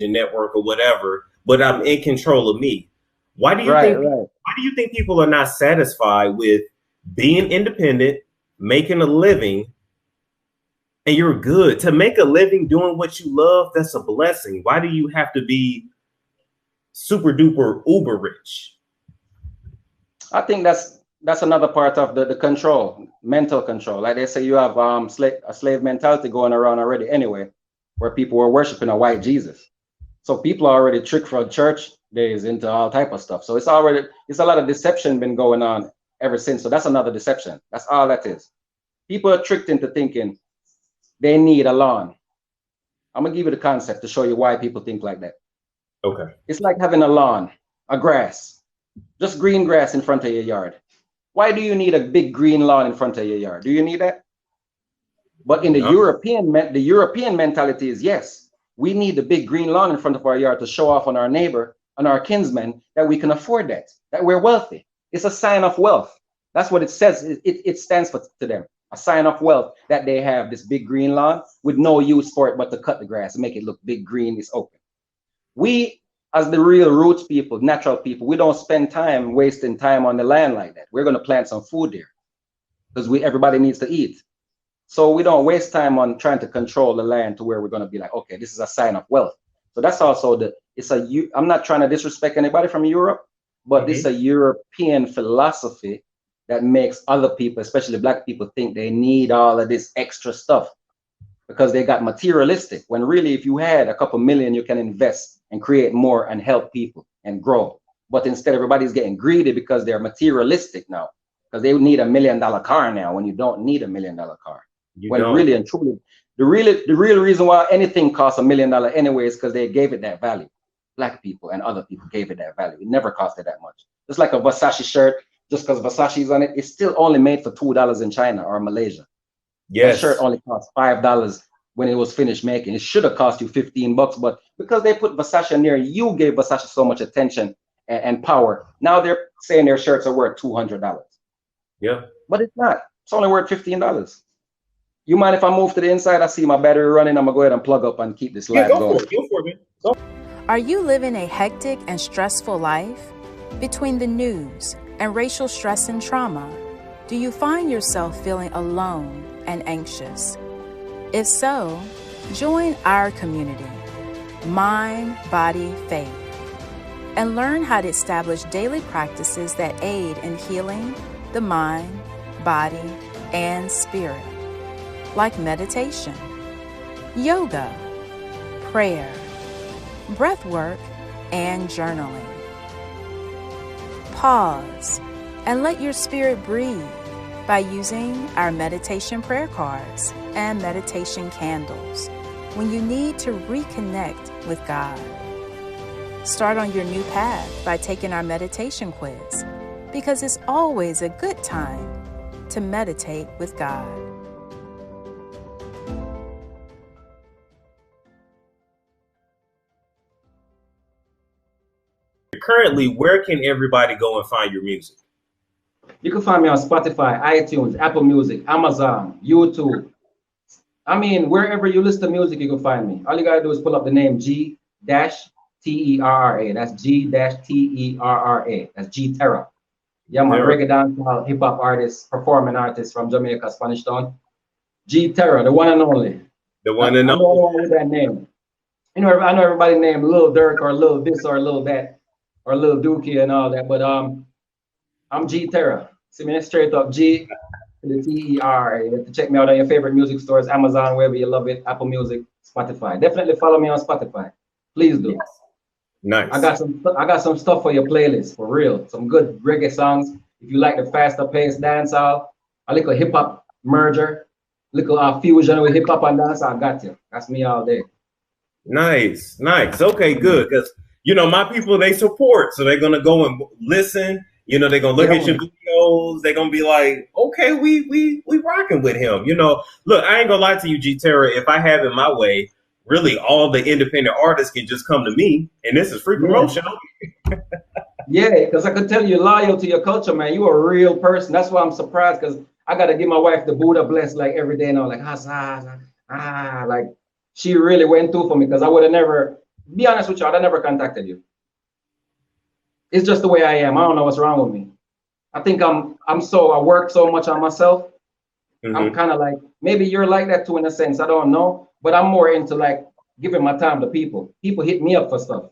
network or whatever, but I'm in control of me. Why do you Right, think right. why do you think people are not satisfied with being independent, making a living, and you're good? To make a living doing what you love, that's a blessing. Why do you have to be super duper uber rich? I think that's another part of the control, mental control. Like they say, you have a slave mentality going around already anyway, where people were worshiping a white Jesus. So people are already tricked from church days into all type of stuff. So it's a lot of deception been going on ever since. So that's another deception. That's all that is. People are tricked into thinking they need a lawn. I'm gonna give you the concept to show you why people think like that. Okay. It's like having a lawn, a grass, just green grass in front of your yard. Why do you need a big green lawn in front of your yard? Do you need that? But in No. the European mentality is yes, we need the big green lawn in front of our yard to show off on our neighbor, on our kinsmen, that we can afford that we're wealthy. It's a sign of wealth. That's what it says. It stands for to them. A sign of wealth that they have this big green lawn with no use for it but to cut the grass and make it look big green, it's open. We, as the real roots people, natural people, we don't spend time wasting time on the land like that. We're going to plant some food there because everybody needs to eat. So we don't waste time on trying to control the land to where we're going to be like, okay, this is a sign of wealth. So that's also I'm not trying to disrespect anybody from Europe, but this is a European philosophy that makes other people, especially black people, think they need all of this extra stuff because they got materialistic. When really, if you had a couple million, you can invest and create more and help people and grow. But instead, everybody's getting greedy because they're materialistic now, because they need $1 million car now when you don't need $1 million car. When really and truly, the real reason why anything costs $1 million anyway is because they gave it that value. Black people and other people gave it that value. It never costed that much. Just like a Versace shirt, just because Versace's on it, it's still only made for $2 in China or Malaysia. Yes. That shirt only cost $5 when it was finished making. It should have cost you $15, but because they put Versace near you, gave Versace so much attention and power. Now they're saying their shirts are worth $200. Yeah, but it's not. It's only worth $15. You mind if I move to the inside? I see my battery running. I'm gonna go ahead and plug up and keep this live going. Go for it, man. Are you living a hectic and stressful life? Between the news and racial stress and trauma, do you find yourself feeling alone and anxious? If so, join our community, Mind, Body, Faith, and learn how to establish daily practices that aid in healing the mind, body, and spirit, like meditation, yoga, prayer, breath work, and journaling. Pause and let your spirit breathe by using our meditation prayer cards and meditation candles when you need to reconnect with God. Start on your new path by taking our meditation quiz, because it's always a good time to meditate with God. Currently, where can everybody go and find your music? You can find me on Spotify, iTunes, Apple Music, Amazon, YouTube. I mean, wherever you listen to music, you can find me. All you gotta do is pull up the name G-Terra. That's G-Terra. That's G-Terra. Yeah, man, reggae dancehall, hip hop artist, performing artist from Jamaica, Spanish Town. G-Terra, the one and only. The one and only. I'm the only one with that name. You know, I know everybody named Lil Durk or Lil this or Lil that or Lil Dookie and all that, but I'm G-Terra. See me straight up, G to the T-E-R-A. You have to check me out on your favorite music stores, Amazon, wherever you love it, Apple Music, Spotify. Definitely follow me on Spotify. Please do. Yes. Nice. I got some stuff for your playlist, for real. Some good reggae songs. If you like the faster paced dancehall, a little hip hop merger, little fusion with hip hop and dance, I got you. That's me all day. Nice. Okay, good. Because my people, they support, so they're gonna go and listen. They're gonna look at your videos. They're gonna be like, okay, we rocking with him. Look, I ain't gonna lie to you, G-Terra. If I have it my way, really all the independent artists can just come to me, and this is free promotion. Yeah, because I could tell you're loyal to your culture, man. You're a real person. That's why I'm surprised, because I gotta give my wife the Buddha bless like every day now, like like she really went through for me, because I would have never be honest with you, I never contacted you. It's just the way I am. I don't know what's wrong with me. I think I work so much on myself. I'm kind of like, maybe you're like that too in a sense. I don't know, but I'm more into like giving my time to people. People hit me up for stuff.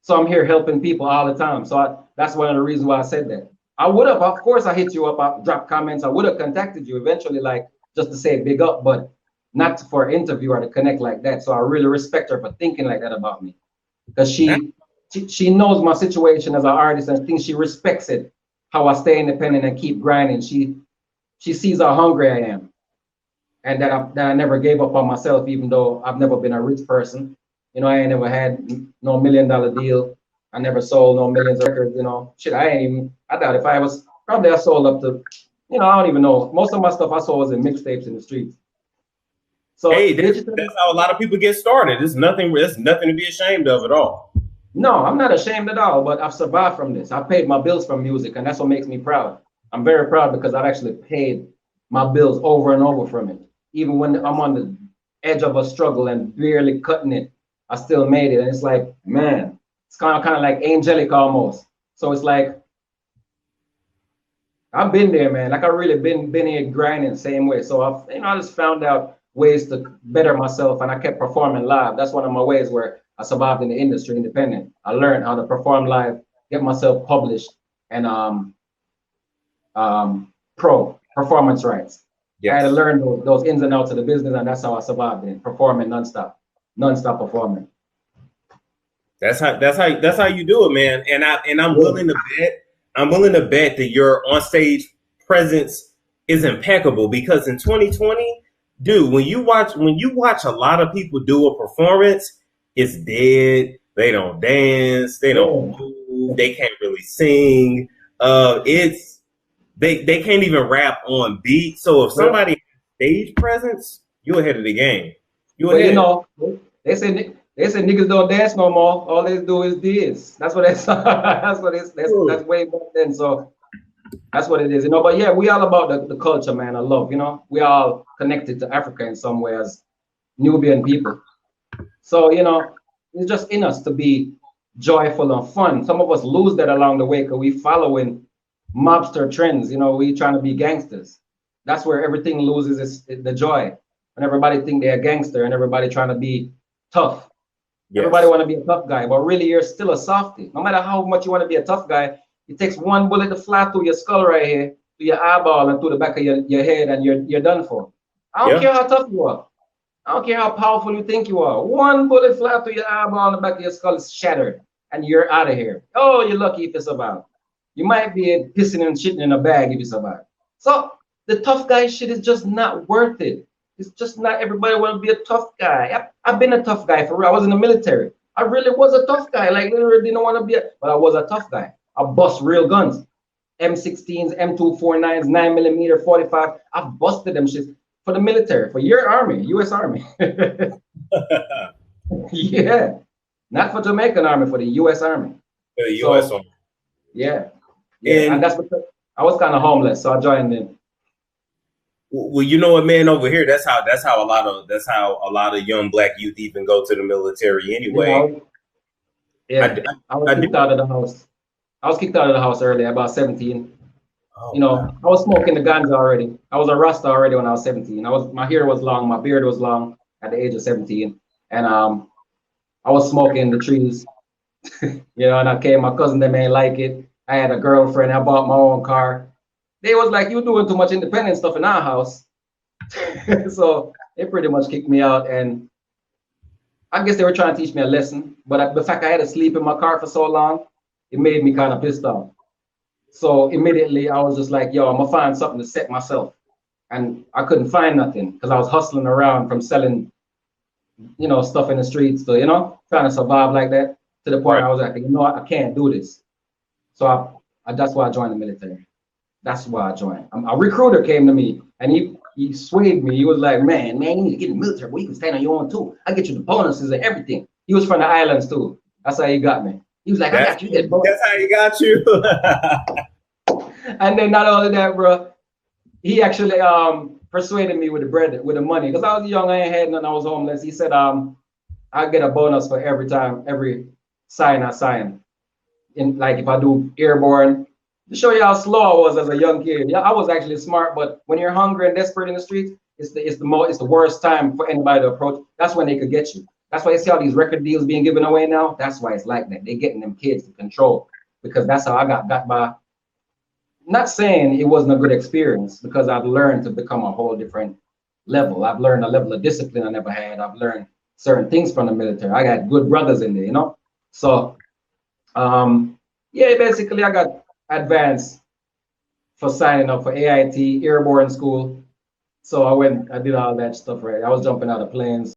So I'm here helping people all the time. So that's one of the reasons why I said that. I would have, of course, I hit you up, I dropped comments. I would have contacted you eventually, like just to say big up, but not for an interview or to connect like that. So I really respect her for thinking like that about me, because she knows my situation as an artist and thinks she respects it, how I stay independent and keep grinding. She sees how hungry I am, and that I never gave up on myself, even though I've never been a rich person. You know, I ain't never had no $1 million deal. I never sold no millions of records, you know. Shit, I doubt if I was, probably I sold up to, you know, I don't even know. Most of my stuff I sold was in mixtapes in the streets. So hey, that's how a lot of people get started. There's nothing to be ashamed of at all. No, I'm not ashamed at all, but I've survived from this. I paid my bills from music, and that's what makes me proud. I'm very proud because I've actually paid my bills over and over from it. Even when I'm on the edge of a struggle and barely cutting it, I still made it. And it's like, man, it's kind of like angelic almost. So it's like, I've been there, man. Like I really been here grinding the same way. So I just found out ways to better myself, and I kept performing live. That's one of my ways where I survived in the industry independent. I learned how to perform live, get myself published, and performance rights. Yes. I had to learn those ins and outs of the business, and that's how I survived in performing nonstop performing. That's how you do it, man. And I'm willing to bet that your on stage presence is impeccable, because in 2020, dude, when you watch a lot of people do a performance, it's dead. They don't dance, they don't move, they can't really sing. They can't even rap on beat. So if somebody has stage presence, you're ahead of the game. You know, they say niggas don't dance no more. All they do is this. That's what that's that's way back then. So that's what it is, you know. But yeah, we all about the culture, man. I love, you know, we all connected to Africa in some way as Nubian people. So, you know, it's just in us to be joyful and fun. Some of us lose that along the way because we following mobster trends, you know, we trying to be gangsters. That's where everything loses the joy. When everybody think they're a gangster and everybody trying to be tough. Yes. Everybody want to be a tough guy, but really you're still a softie. No matter how much you want to be a tough guy, it takes one bullet to fly through your skull right here, to your eyeball and through the back of your head, and you're done for. I don't care how tough you are. I don't care how powerful you think you are. One bullet fly through your eyeball and the back of your skull is shattered, and you're out of here. Oh, you're lucky if you survive. You might be pissing and shitting in a bag if you survive. So the tough guy shit is just not worth it. It's just not everybody want to be a tough guy. I've been a tough guy for real. I was in the military. I really was a tough guy. Like literally didn't want to be but I was a tough guy. I bust real guns. M16s, M249s, 9mm, 45. I've busted them shit for the military, for your army, US Army. Yeah. Not for Jamaican Army, for the US Army. For the US Army. Yeah. Yeah. And that's what I was kind of homeless, so I joined in. Well, you know what, man, over here, that's how a lot of young Black youth even go to the military anyway. Yeah, I was kicked out of the house. I was kicked out of the house early, about 17. Oh, you know, wow. I was smoking the ganja already. I was a Rasta already when I was 17. My hair was long, my beard was long at the age of 17. And I was smoking the trees. You know, and my cousin, them ain't like it. I had a girlfriend, I bought my own car. They was like, you doing too much independent stuff in our house. So they pretty much kicked me out. And I guess they were trying to teach me a lesson. But the fact I had to sleep in my car for so long, it made me kind of pissed off. So immediately I was just like, yo, I'm going to find something to set myself. And I couldn't find nothing because I was hustling around from selling, you know, stuff in the streets to, you know, trying to survive like that, to the point I was like, you know what, I can't do this. So that's why I joined the military. That's why I joined. A recruiter came to me and he swayed me. He was like, man, you need to get in the military, but you can stand on your own too. I get you the bonuses and everything. He was from the islands too. That's how he got me. He was like, I got you. That's how he got you. And then not only that, bro, he actually persuaded me with the bread, with the money. Because I was young, I ain't had nothing, I was homeless. He said, I get a bonus for every sign I sign. In like if I do airborne, to show you how slow I was as a young kid. Yeah, I was actually smart, but when you're hungry and desperate in the streets, it's the worst time for anybody to approach. That's when they could get you. That's why you see all these record deals being given away now. That's why it's like that. They're getting them kids to control, because that's how I got by. Not saying it wasn't a good experience, because I've learned to become a whole different level. I've learned a level of discipline I never had. I've learned certain things from the military. I got good brothers in there, you know. So yeah, basically I got advanced for signing up for AIT, airborne school. So I did all that stuff, right? I was jumping out of planes.